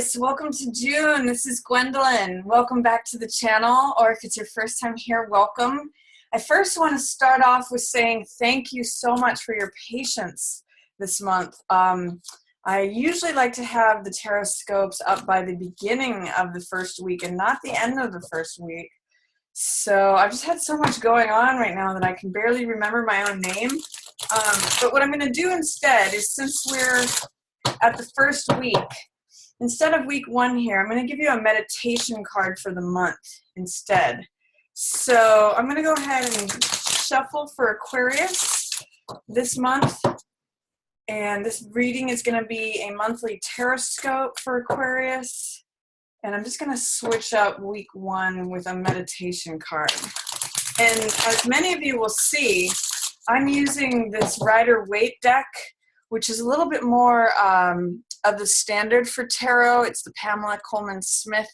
Aquarius, welcome to June. This is Gwendolyn. Welcome back to the channel, or if it's your first time here, welcome. I first want to start off with saying thank you so much for your patience this month. I usually like to have the Tarotscopes up by the beginning of the first week and not the end of the first week. So I've just had so much going on right now that I can barely remember my own name. But what I'm going to do instead is, since we're at the first week, instead of week one here, I'm going to give you a meditation card for the month instead. So I'm going to go ahead and shuffle for Aquarius this month. And this reading is going to be a monthly Tarotscope for Aquarius. And I'm just going to switch up week one with a meditation card. And as many of you will see, I'm using this Waite deck, which is a little bit more of the standard for tarot. It's the Pamela Coleman Smith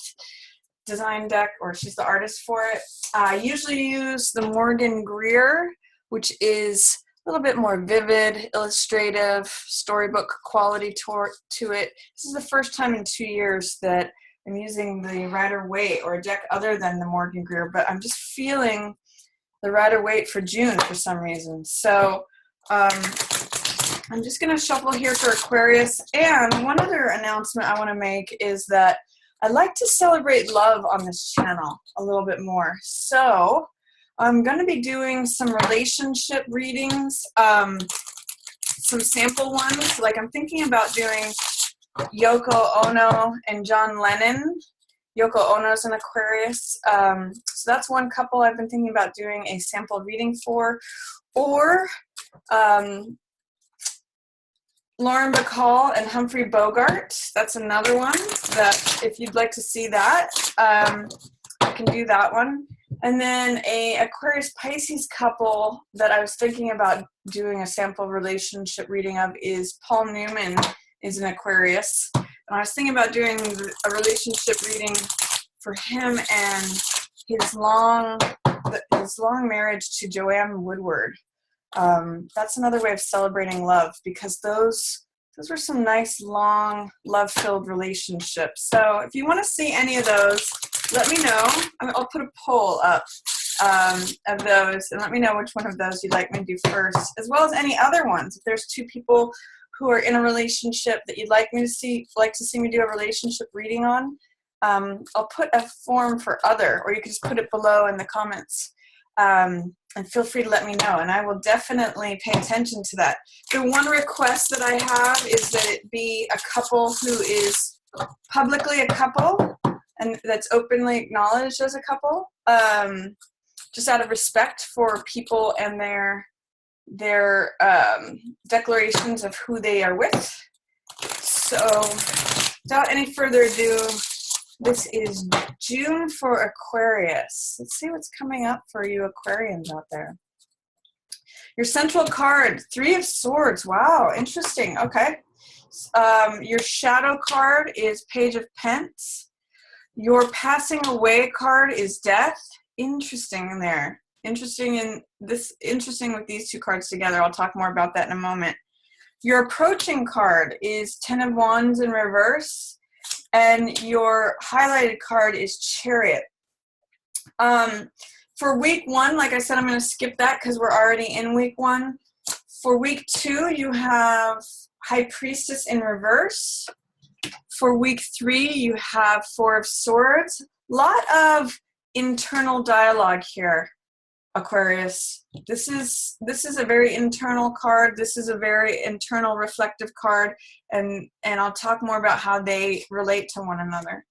design deck, or she's the artist for it. I usually use the Morgan Greer, which is a little bit more vivid, illustrative, storybook quality to it. This is the first time in 2 years that I'm using the Waite, or a deck other than the Morgan Greer, but I'm just feeling the Waite for June for some reason. So I'm just going to shuffle here for Aquarius. And one other announcement I want to make is that I like to celebrate love on this channel a little bit more. So I'm going to be doing some relationship readings, some sample ones. Like, I'm thinking about doing Yoko Ono and John Lennon. Yoko Ono's an Aquarius. So that's one couple I've been thinking about doing a sample reading for. Or Lauren Bacall and Humphrey Bogart. That's another one that, if you'd like to see that, I can do that one. And then a Aquarius Pisces couple that I was thinking about doing a sample relationship reading of is Paul Newman is an Aquarius. And I was thinking about doing a relationship reading for him and his long marriage to Joanne Woodward. That's another way of celebrating love, because those were some nice, long, love-filled relationships. So if you want to see any of those, let me know. I'll put a poll up of those, and let me know which one of those you'd like me to do first, as well as any other ones. If there's two people who are in a relationship that you'd like to see me do a relationship reading on, I'll put a form for other, or you can just put it below in the comments. And feel free to let me know, and I will definitely pay attention to that. The one request that I have is that it be a couple who is publicly a couple and that's openly acknowledged as a couple, just out of respect for people and their declarations of who they are with. So without any further ado, this is June for Aquarius. Let's see what's coming up for you Aquarians out there. Your central card, Three of Swords. Wow, interesting. Okay. Your shadow card is Page of Pence. Your passing away card is Death. Interesting in there. Interesting with these two cards together. I'll talk more about that in a moment. Your approaching card is Ten of Wands in reverse. And your highlighted card is Chariot. For week one, like I said, I'm going to skip that because we're already in week one. For week two, you have High Priestess in reverse. For week three, you have Four of Swords. A lot of internal dialogue here, Aquarius. This is a very internal card. This is a very internal reflective card, and I'll talk more about how they relate to one another.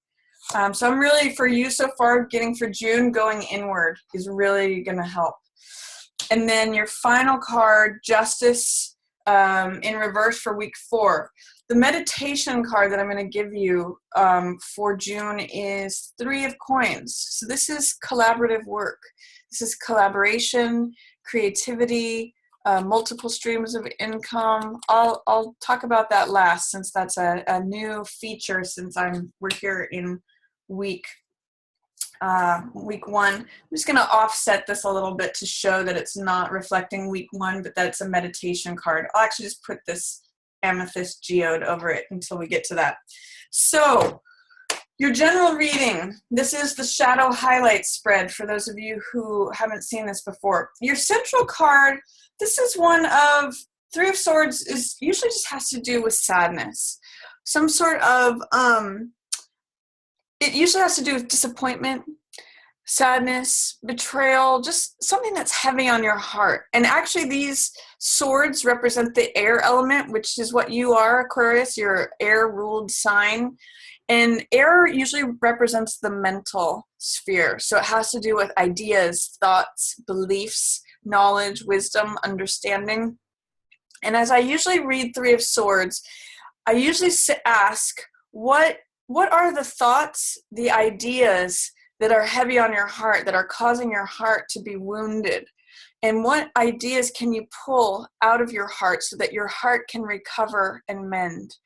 So I'm really, for you so far, getting for June, going inward is really going to help. And then your final card, Justice, in reverse for week four. The meditation card that I'm going to give you for June is Three of Coins. So this is collaborative work. This is collaboration, creativity, multiple streams of income. I'll talk about that last, since that's a new feature since we're here in week one. I'm just going to offset this a little bit to show that it's not reflecting week one, but that it's a meditation card. I'll actually just put this amethyst geode over it until we get to that. So your general reading, this is the shadow highlight spread for those of you who haven't seen this before. Your central card, this is one of, Three of Swords is usually just has to do with sadness. Some sort of, it usually has to do with disappointment, sadness, betrayal, just something that's heavy on your heart. And actually these swords represent the air element, which is what you are, Aquarius, your air-ruled sign. And air usually represents the mental sphere. So it has to do with ideas, thoughts, beliefs, knowledge, wisdom, understanding. And as I usually read Three of Swords, I usually ask, what are the thoughts, the ideas that are heavy on your heart, that are causing your heart to be wounded? And what ideas can you pull out of your heart so that your heart can recover and mend?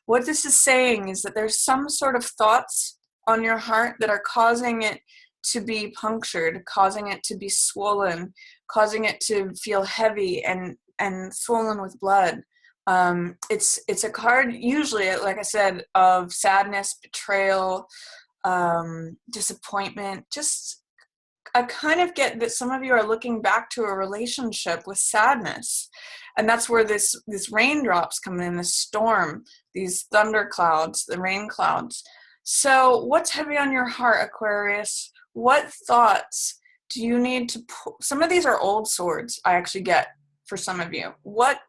What this is saying is that there's some sort of thoughts on your heart that are causing it to be punctured, causing it to be swollen, causing it to feel heavy and swollen with blood. It's a card usually, like I said, of sadness, betrayal, disappointment. Just I kind of get that some of you are looking back to a relationship with sadness, and that's where this raindrops come in, this storm, these thunder clouds, the rain clouds. So what's heavy on your heart, Aquarius? What thoughts do you need to pull? Some of these are old swords I actually get for some of you. What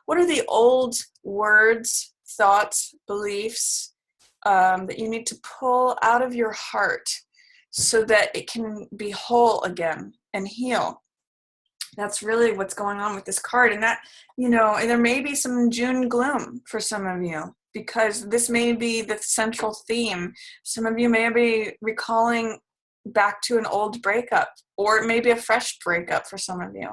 are the old words, thoughts, beliefs that you need to pull out of your heart so that it can be whole again and heal? That's really what's going on with this card. And that, and there may be some June gloom for some of you, because this may be the central theme. Some of you may be recalling back to an old breakup, or it may be a fresh breakup for some of you.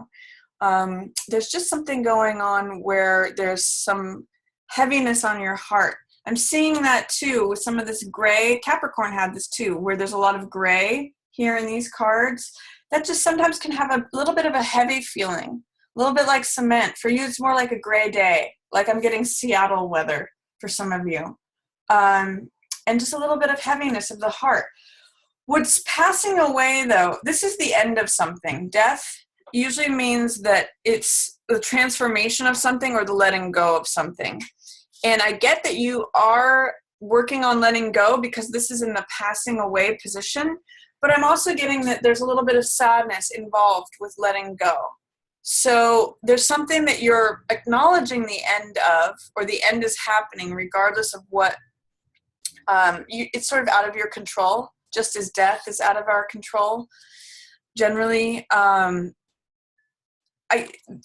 There's just something going on where there's some heaviness on your heart. I'm seeing that too with some of this gray. Capricorn had this too, where there's a lot of gray here in these cards. That just sometimes can have a little bit of a heavy feeling, a little bit like cement. For you, it's more like a gray day, like I'm getting Seattle weather for some of you. And just a little bit of heaviness of the heart. What's passing away, though, this is the end of something. Death usually means that it's the transformation of something or the letting go of something. And I get that you are working on letting go because this is in the passing away position, but I'm also getting that there's a little bit of sadness involved with letting go. So there's something that you're acknowledging the end of, or the end is happening regardless of what, it's sort of out of your control, just as death is out of our control. Generally,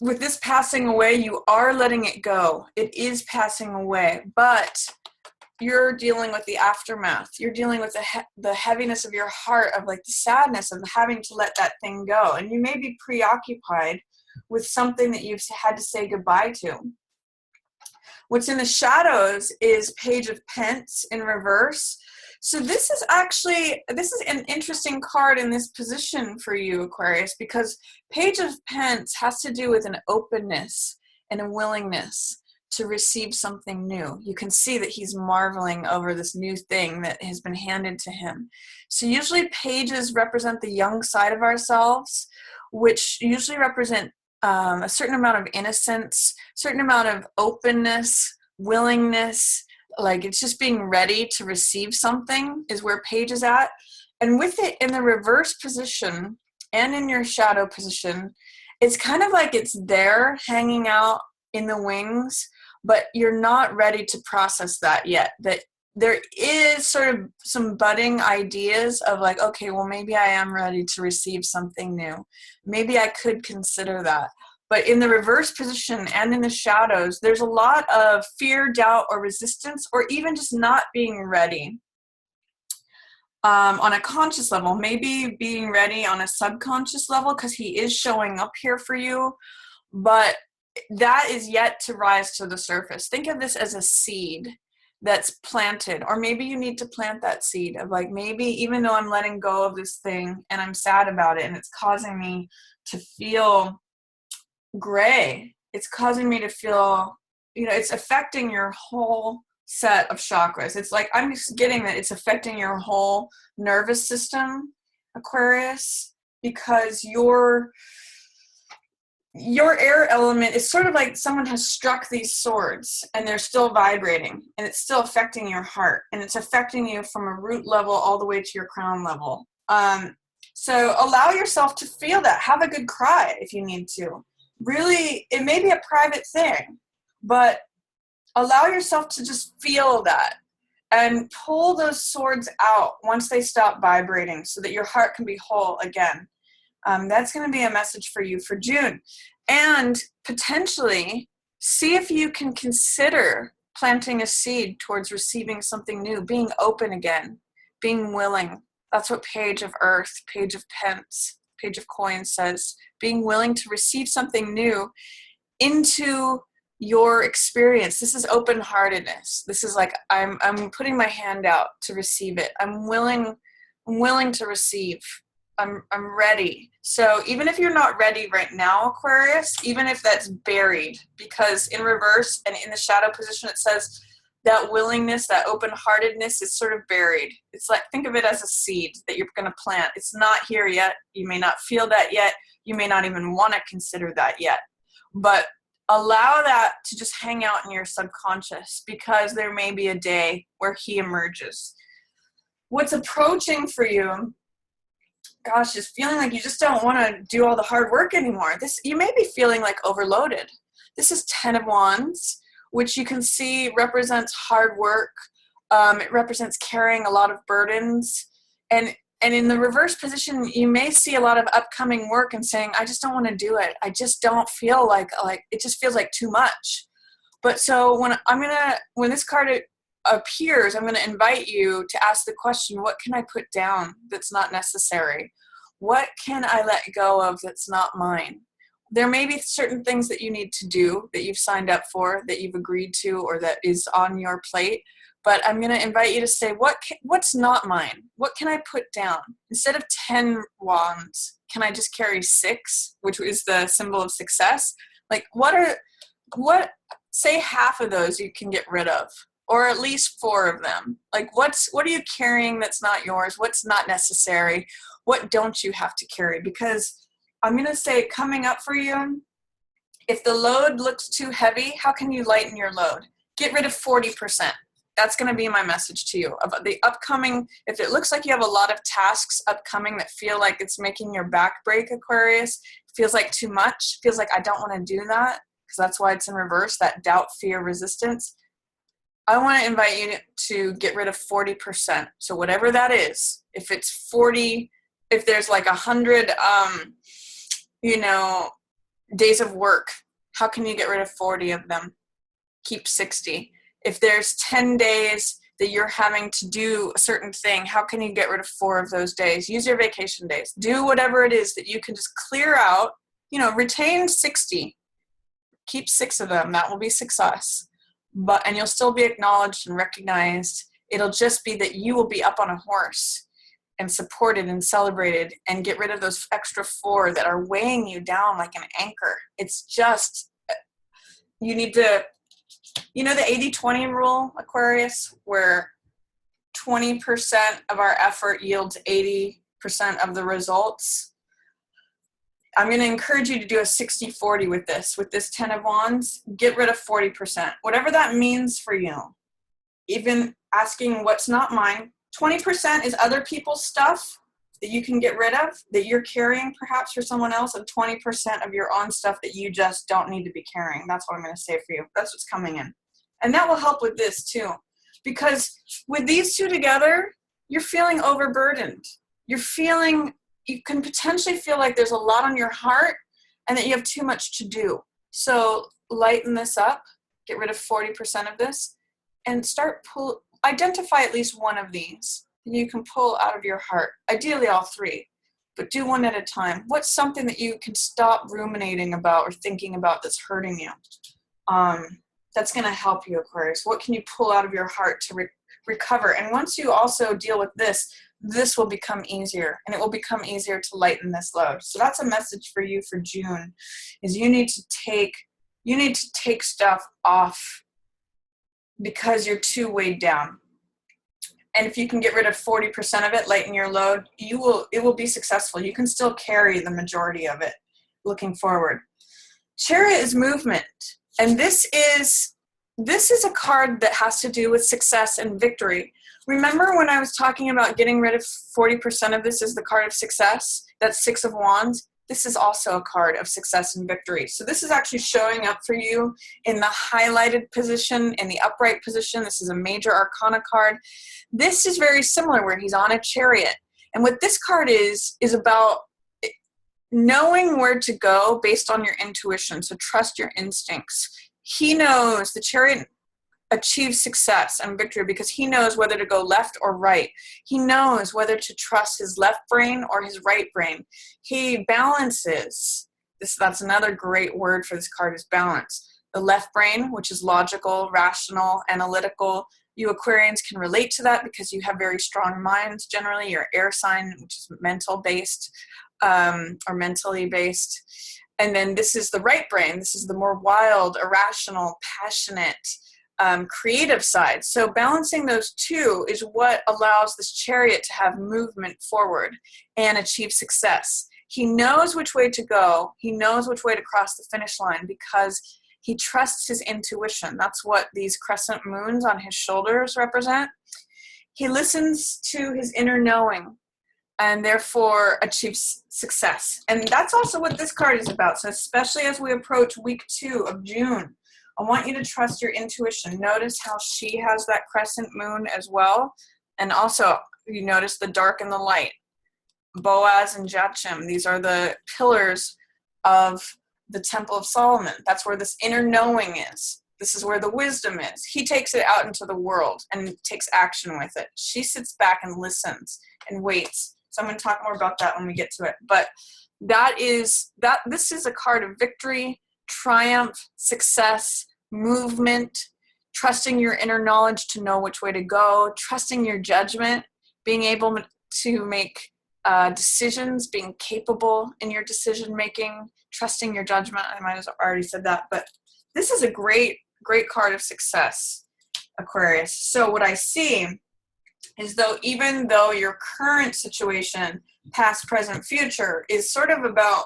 with this passing away, you are letting it go. It is passing away, but you're dealing with the aftermath. You're dealing with the heaviness of your heart, of like the sadness of having to let that thing go. And you may be preoccupied with something that you've had to say goodbye to. What's in the shadows is Page of Pence in reverse. So this is an interesting card in this position for you, Aquarius, because Page of Pence has to do with an openness and a willingness to receive something new. You can see that he's marveling over this new thing that has been handed to him. So usually pages represent the young side of ourselves, which usually represent a certain amount of innocence, certain amount of openness, willingness, like it's just being ready to receive something is where Page is at. And with it in the reverse position and in your shadow position, it's kind of like it's there hanging out in the wings, but you're not ready to process that yet. That there is sort of some budding ideas of like, okay, well, maybe I am ready to receive something new. Maybe I could consider that. But in the reverse position and in the shadows, there's a lot of fear, doubt, or resistance, or even just not being ready on a conscious level. Maybe being ready on a subconscious level because he is showing up here for you, but that is yet to rise to the surface. Think of this as a seed that's planted, or maybe you need to plant that seed of like, maybe even though I'm letting go of this thing and I'm sad about it and it's causing me to feel gray, it's causing me to feel you know, it's affecting your whole set of chakras. It's like, I'm just getting that it's affecting your whole nervous system, Aquarius, because your air element is sort of like someone has struck these swords and they're still vibrating, and it's still affecting your heart, and it's affecting you from a root level all the way to your crown level. So allow yourself to feel that. Have a good cry if you need to. Really, it may be a private thing, but allow yourself to just feel that and pull those swords out once they stop vibrating so that your heart can be whole again. That's going to be a message for you for June. And potentially see if you can consider planting a seed towards receiving something new, being open again, being willing. That's what Page of Earth, Page of Pence, Page of Coins says. Being willing to receive something new into your experience. This is open-heartedness. This is like, I'm putting my hand out to receive it. I'm willing to receive. I'm ready. So even if you're not ready right now, Aquarius, even if that's buried, because in reverse and in the shadow position, it says that willingness, that open-heartedness is sort of buried. It's like, think of it as a seed that you're going to plant. It's not here yet. You may not feel that yet. You may not even want to consider that yet. But allow that to just hang out in your subconscious, because there may be a day where he emerges. What's approaching for you, gosh, is feeling like you just don't want to do all the hard work anymore. You may be feeling like overloaded. This is 10 of Wands, which you can see represents hard work. It represents carrying a lot of burdens. And in the reverse position, you may see a lot of upcoming work and saying, I just don't want to do it. I just don't feel like it just feels like too much. But so when this card appears, I'm going to invite you to ask the question, what can I put down that's not necessary? What can I let go of that's not mine? There may be certain things that you need to do that you've signed up for, that you've agreed to, or that is on your plate. But I'm going to invite you to say, what's not mine? What can I put down? Instead of 10 wands, can I just carry 6, which is the symbol of success? Like, say half of those you can get rid of, or at least 4 of them. Like, what are you carrying that's not yours? What's not necessary? What don't you have to carry? Because I'm going to say, coming up for you, if the load looks too heavy, how can you lighten your load? Get rid of 40%. That's going to be my message to you. About the upcoming, if it looks like you have a lot of tasks upcoming that feel like it's making your back break, Aquarius, feels like too much, feels like I don't want to do that, because that's why it's in reverse, that doubt, fear, resistance. I want to invite you to get rid of 40%. So whatever that is, if it's 40, if there's like 100, days of work, how can you get rid of 40 of them? Keep 60. If there's 10 days that you're having to do a certain thing, how can you get rid of 4 of those days? Use your vacation days. Do whatever it is that you can just clear out, retain 60. Keep 6 of them. That will be success. And you'll still be acknowledged and recognized. It'll just be that you will be up on a horse and supported and celebrated, and get rid of those extra 4 that are weighing you down like an anchor. It's just, you need to, the 80-20 rule, Aquarius, where 20% of our effort yields 80% of the results. I'm going to encourage you to do a 60-40 with this 10 of Wands. Get rid of 40%, whatever that means for you. Even asking what's not mine. 20% is other people's stuff that you can get rid of, that you're carrying perhaps for someone else, and 20% of your own stuff that you just don't need to be carrying. That's what I'm going to say for you. That's what's coming in. And that will help with this too. Because with these 2 together, you're feeling overburdened. You can potentially feel like there's a lot on your heart and that you have too much to do. So lighten this up, get rid of 40% of this, and identify at least one of these that you can pull out of your heart. Ideally all 3, but do one at a time. What's something that you can stop ruminating about or thinking about that's hurting you? That's going to help you, Aquarius. What can you pull out of your heart to recover? And once you also deal with this will become easier, and it will become easier to lighten this load. So that's a message for you for June, is you need to take You need to take stuff off because you're too weighed down. And if you can get rid of 40% of it, lighten your load, it will be successful. You can still carry the majority of it looking forward. Chariot is movement. And this is a card that has to do with success and victory. Remember when I was talking about getting rid of 40% of this is the card of success? That's 6 of Wands. This is also a card of success and victory. So this is actually showing up for you in the highlighted position, in the upright position. This is a major arcana card. This is very similar where he's on a chariot. And what this card is about knowing where to go based on your intuition. So trust your instincts. He knows the chariot achieves success and victory because he knows whether to go left or right. He knows whether to trust his left brain or his right brain. He balances. That's another great word for this card is balance. The left brain, which is logical, rational, analytical. You Aquarians can relate to that because you have very strong minds. Generally, you're air sign, which is mental based or mentally based. And then this is the right brain. This is the more wild, irrational, passionate, creative side. So balancing those two is what allows this chariot to have movement forward and achieve success. He knows which way to go. He knows which way to cross the finish line because he trusts his intuition. That's what these crescent moons on his shoulders represent. He listens to his inner knowing and therefore achieves success. And that's also what this card is about. So especially as we approach week 2 of June, I want you to trust your intuition. Notice how she has that crescent moon as well. And also, you notice the dark and the light. Boaz and Jachim, these are the pillars of the Temple of Solomon. That's where this inner knowing is. This is where the wisdom is. He takes it out into the world and takes action with it. She sits back and listens and waits. So I'm going to talk more about that when we get to it. But this is a card of victory, triumph, success, movement, trusting your inner knowledge to know which way to go, trusting your judgment, being able to make decisions, being capable in your decision making, trusting your judgment. I might have already said that, but this is a great card of success, Aquarius. So what I see is even though your current situation, past, present, future, is sort of about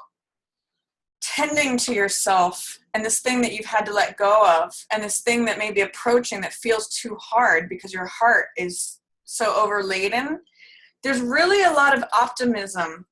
tending to yourself and this thing that you've had to let go of and this thing that may be approaching that feels too hard because your heart is so overladen, there's really a lot of optimism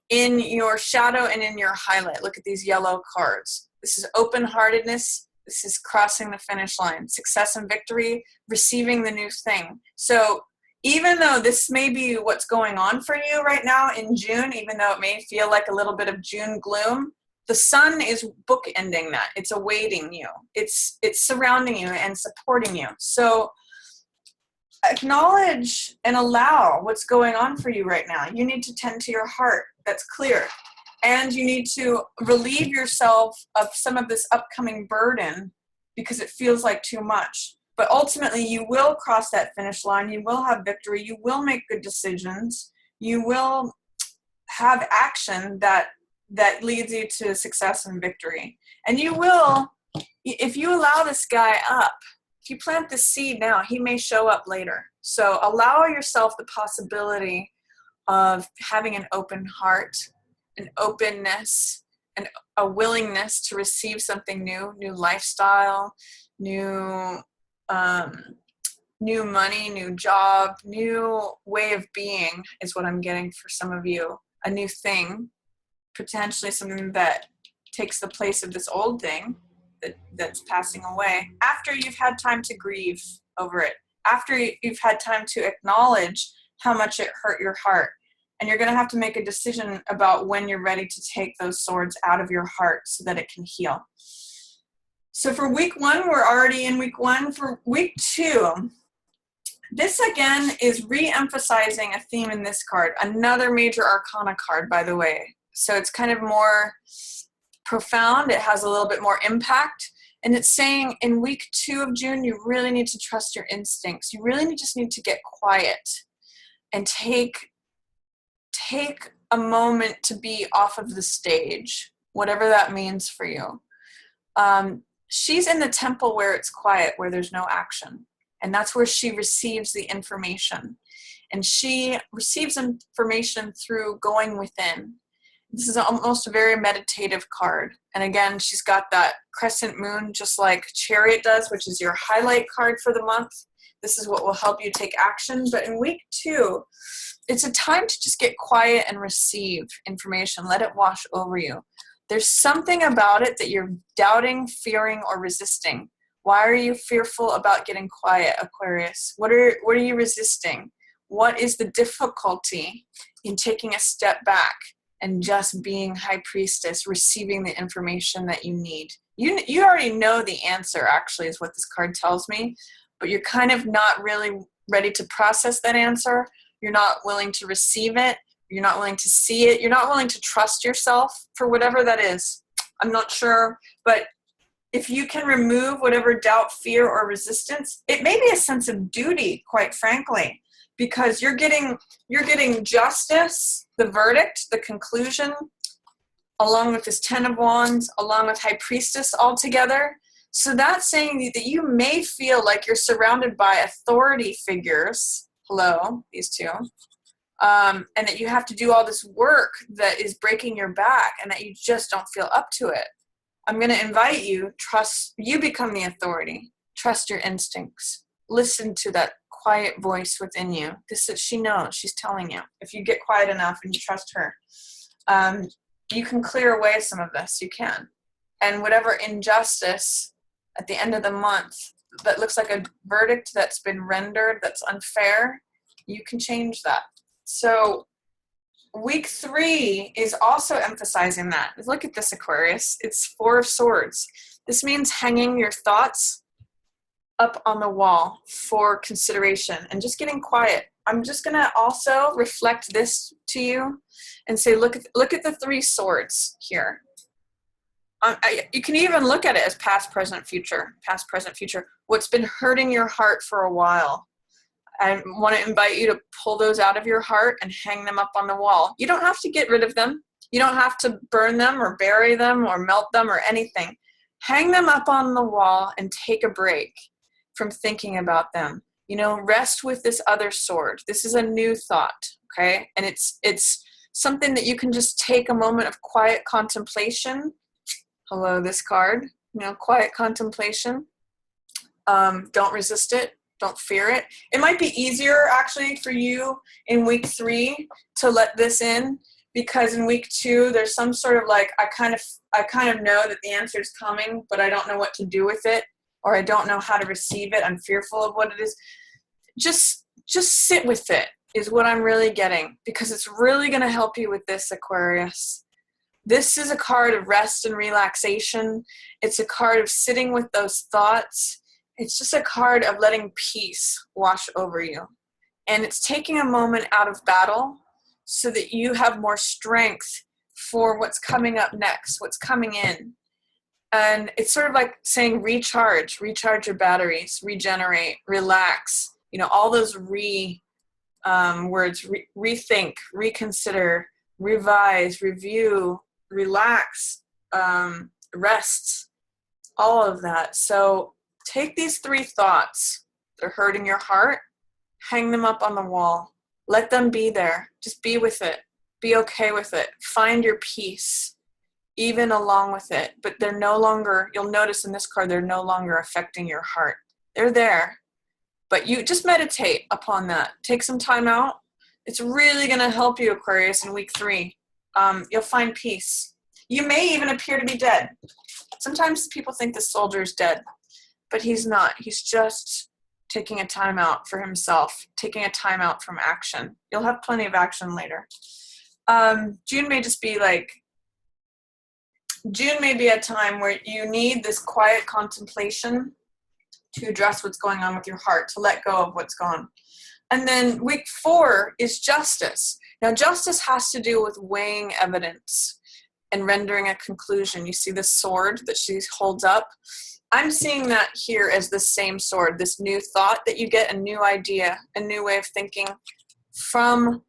in your shadow and in your highlight. Look at these yellow cards. This is open-heartedness. This is crossing the finish line. Success and victory, receiving the new thing. So even though this may be what's going on for you right now in June, even though it may feel like a little bit of June gloom, the sun is bookending that. It's awaiting you. It's surrounding you and supporting you. So acknowledge and allow what's going on for you right now. You need to tend to your heart. That's clear. And you need to relieve yourself of some of this upcoming burden because it feels like too much. But ultimately, you will cross that finish line. You will have victory. You will make good decisions. You will have action that leads you to success and victory. And you will, if you allow this guy up, if you plant the seed now, he may show up later. So allow yourself the possibility of having an open heart, an openness, and a willingness to receive something new lifestyle, new money, new job, new way of being is what I'm getting for some of you. A new thing, potentially something that takes the place of this old thing that's passing away after you've had time to grieve over it, after you've had time to acknowledge how much it hurt your heart. And you're going to have to make a decision about when you're ready to take those swords out of your heart so that it can heal. So for week 1, we're already in week 1. For week 2, this again is re-emphasizing a theme in this card. Another major arcana card, by the way. So it's kind of more profound. It has a little bit more impact. And it's saying in week 2 of June, you really need to trust your instincts. You really just need to get quiet and take a moment to be off of the stage, whatever that means for you. she's in the temple where it's quiet, where there's no action. And that's where she receives the information. And she receives information through going within. This is almost a very meditative card. And again, she's got that crescent moon, just like Chariot does, which is your highlight card for the month. This is what will help you take action. But in week 2, it's a time to just get quiet and receive information. Let it wash over you. There's something about it that you're doubting, fearing, or resisting. Why are you fearful about getting quiet, Aquarius? What are you resisting? What is the difficulty in taking a step back and just being High Priestess, receiving the information that you need? You already know the answer, actually, is what this card tells me, but you're kind of not really ready to process that answer. You're not willing to receive it. You're not willing to see it. You're not willing to trust yourself for whatever that is. I'm not sure, but if you can remove whatever doubt, fear, or resistance, it may be a sense of duty, quite frankly, because you're getting justice, the verdict, the conclusion, along with this 10 of Wands, along with High Priestess all together. So that's saying that you may feel like you're surrounded by authority figures. Hello, these two. And that you have to do all this work that is breaking your back and that you just don't feel up to it. I'm going to invite you, you become the authority. Trust your instincts. Listen to that quiet voice within you. She knows, she's telling you. If you get quiet enough and you trust her, you can clear away some of this. You can. And whatever injustice at the end of the month that looks like a verdict that's been rendered that's unfair, you can change that. So week 3 is also emphasizing that. Look at this, Aquarius. It's 4 of Swords. This means hanging your thoughts up on the wall for consideration and just getting quiet. I'm just going to also reflect this to you and say, look at the 3 swords here. You can even look at it as past, present, future. Past, present, future. What's been hurting your heart for a while. I want to invite you to pull those out of your heart and hang them up on the wall. You don't have to get rid of them. You don't have to burn them or bury them or melt them or anything. Hang them up on the wall and take a break from thinking about them. Rest with this other sword. This is a new thought, okay? And it's something that you can just take a moment of quiet contemplation. Hello, this card. Quiet contemplation. Don't resist it. Don't fear it. It might be easier actually for you in week 3 to let this in, because in week 2 there's some sort of like I kind of know that the answer is coming, but I don't know what to do with it, or I don't know how to receive it. I'm fearful of what it is. Just sit with it is what I'm really getting, because it's really going to help you with this, Aquarius. This is a card of rest and relaxation. It's a card of sitting with those thoughts. It's just a card of letting peace wash over you. And it's taking a moment out of battle so that you have more strength for what's coming up next, what's coming in. And it's sort of like saying recharge your batteries, regenerate, relax. All those words, rethink, reconsider, revise, review, relax, rest, all of that. So take these 3 thoughts. They're hurting your heart. Hang them up on the wall. Let them be there. Just be with it. Be okay with it. Find your peace, even along with it. But they're no longer, you'll notice in this card, they're no longer affecting your heart. They're there. But you just meditate upon that. Take some time out. It's really going to help you, Aquarius, in week 3. You'll find peace. You may even appear to be dead. Sometimes people think the soldier is dead, but he's not. He's just taking a time out for himself, taking a time out from action. You'll have plenty of action later. June may be a time where you need this quiet contemplation to address what's going on with your heart, to let go of what's gone. And then week 4 is justice. Now, justice has to do with weighing evidence and rendering a conclusion. You see the sword that she holds up? I'm seeing that here as the same sword, this new thought that you get, a new idea, a new way of thinking. From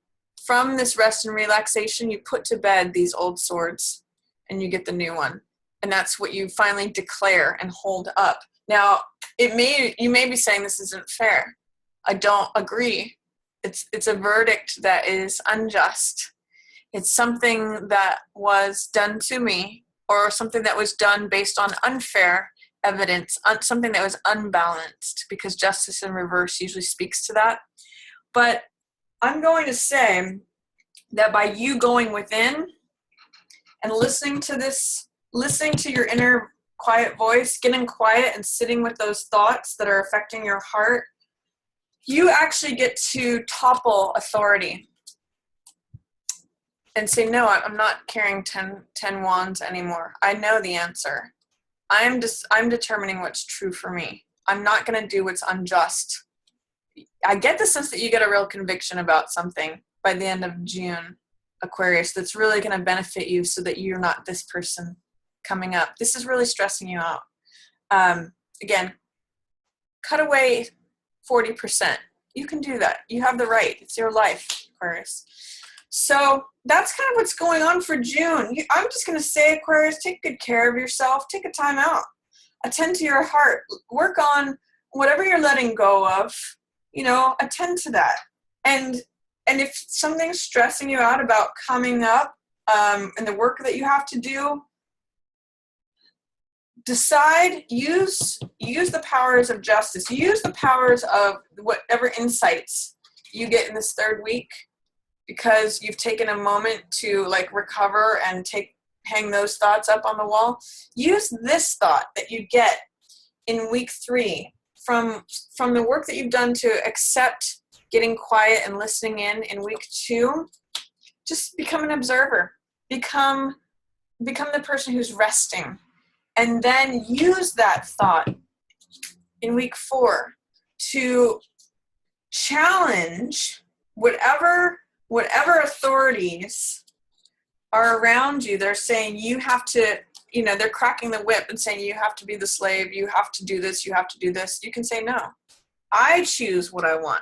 this rest and relaxation, you put to bed these old swords and you get the new one. And that's what you finally declare and hold up. Now, you may be saying this isn't fair. I don't agree. It's a verdict that is unjust. It's something that was done to me, or something that was done based on unfair evidence, something that was unbalanced, because justice in reverse usually speaks to that. But I'm going to say that by you going within and listening to your inner quiet voice, getting quiet and sitting with those thoughts that are affecting your heart, you actually get to topple authority and say, no, I'm not carrying 10 wands anymore. I know the answer. I'm determining what's true for me. I'm not going to do what's unjust. I get the sense that you get a real conviction about something by the end of June, Aquarius, that's really going to benefit you, so that you're not this person coming up. This is really stressing you out. Again, cut away 40%. You can do that. You have the right. It's your life, Aquarius. So that's kind of what's going on for June. I'm just going to say, Aquarius, take good care of yourself. Take a time out. Attend to your heart. Work on whatever you're letting go of. Attend to that. And if something's stressing you out about coming up and the work that you have to do, decide, use the powers of justice. Use the powers of whatever insights you get in this third week, because you've taken a moment to recover and hang those thoughts up on the wall. Use this thought that you get in week 3 from the work that you've done to accept getting quiet and listening in week 2. Just become an observer. Become the person who's resting. And then use that thought in week 4 to challenge whatever authorities are around you. They're saying you have to, they're cracking the whip and saying you have to be the slave, you have to do this, you have to do this. You can say, no, I choose what I want.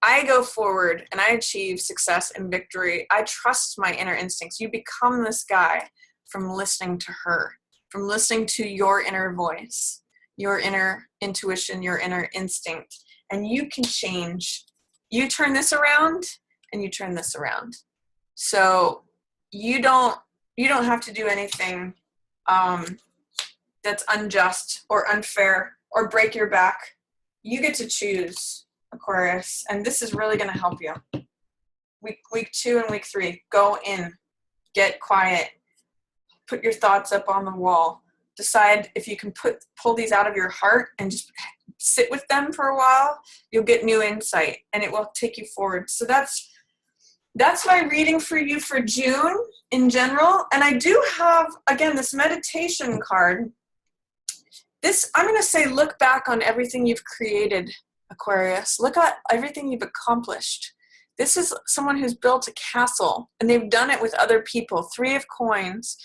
I go forward and I achieve success and victory. I trust my inner instincts. You become this guy from listening to her, from listening to your inner voice, your inner intuition, your inner instinct. And you can change. You turn this around and you turn this around. So you don't have to do anything that's unjust or unfair or break your back. You get to choose, Aquarius, and this is really going to help you. Week 2 and week 3, go in, get quiet, put your thoughts up on the wall. Decide if you can pull these out of your heart and just sit with them for a while. You'll get new insight and it will take you forward. So that's my reading for you for June in general. And I do have, again, this meditation card. This, I'm going to say, look back on everything you've created, Aquarius. Look at everything you've accomplished. This is someone who's built a castle, and they've done it with other people. 3 of Coins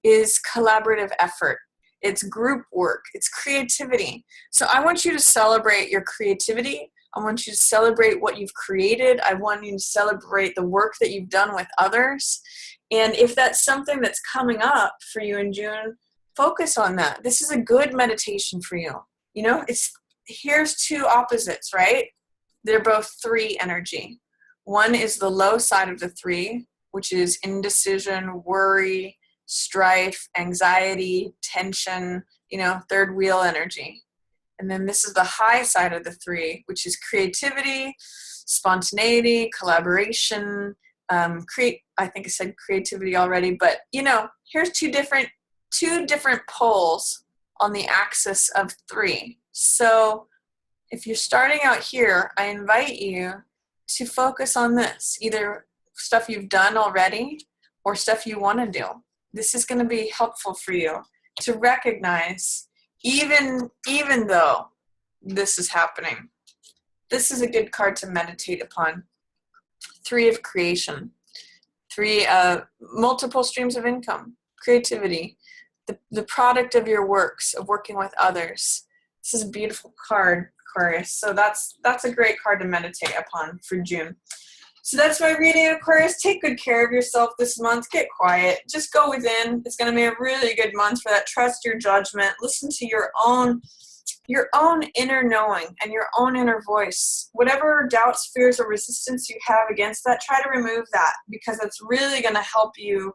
is collaborative effort. It's group work. It's creativity. So I want you to celebrate your creativity. I want you to celebrate what you've created. I want you to celebrate the work that you've done with others. And if that's something that's coming up for you in June, focus on that. This is a good meditation for you. Here's 2 opposites, right? They're both 3 energy. One is the low side of the 3, which is indecision, worry, strife, anxiety, tension, third wheel energy. And then this is the high side of the 3, which is creativity, spontaneity, collaboration, I think I said creativity already, but here's two different poles on the axis of 3. So if you're starting out here, I invite you to focus on this, either stuff you've done already or stuff you want to do. This is going to be helpful for you to recognize, even though this is happening. This is a good card to meditate upon. 3 of creation, 3 multiple streams of income, creativity, the product of your works, of working with others. This is a beautiful card, Aquarius. So that's a great card to meditate upon for June. So that's my reading, Aquarius. Take good care of yourself this month. Get quiet. Just go within. It's going to be a really good month for that. Trust your judgment. Listen to your own inner knowing and your own inner voice. Whatever doubts, fears, or resistance you have against that, try to remove that, because it's really going to help you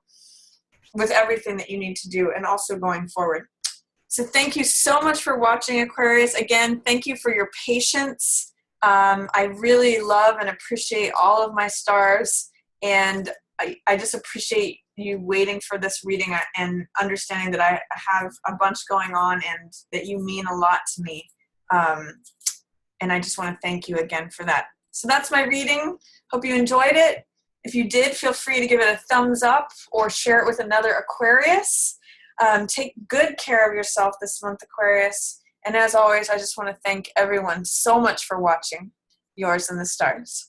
with everything that you need to do and also going forward. So thank you so much for watching, Aquarius. Again, thank you for your patience. I really love and appreciate all of my stars, and I just appreciate you waiting for this reading and understanding that I have a bunch going on and that you mean a lot to me. And I just want to thank you again for that. So that's my reading. Hope you enjoyed it. If you did, feel free to give it a thumbs up or share it with another Aquarius. Take good care of yourself this month, Aquarius. And as always, I just want to thank everyone so much for watching. Yours in the stars.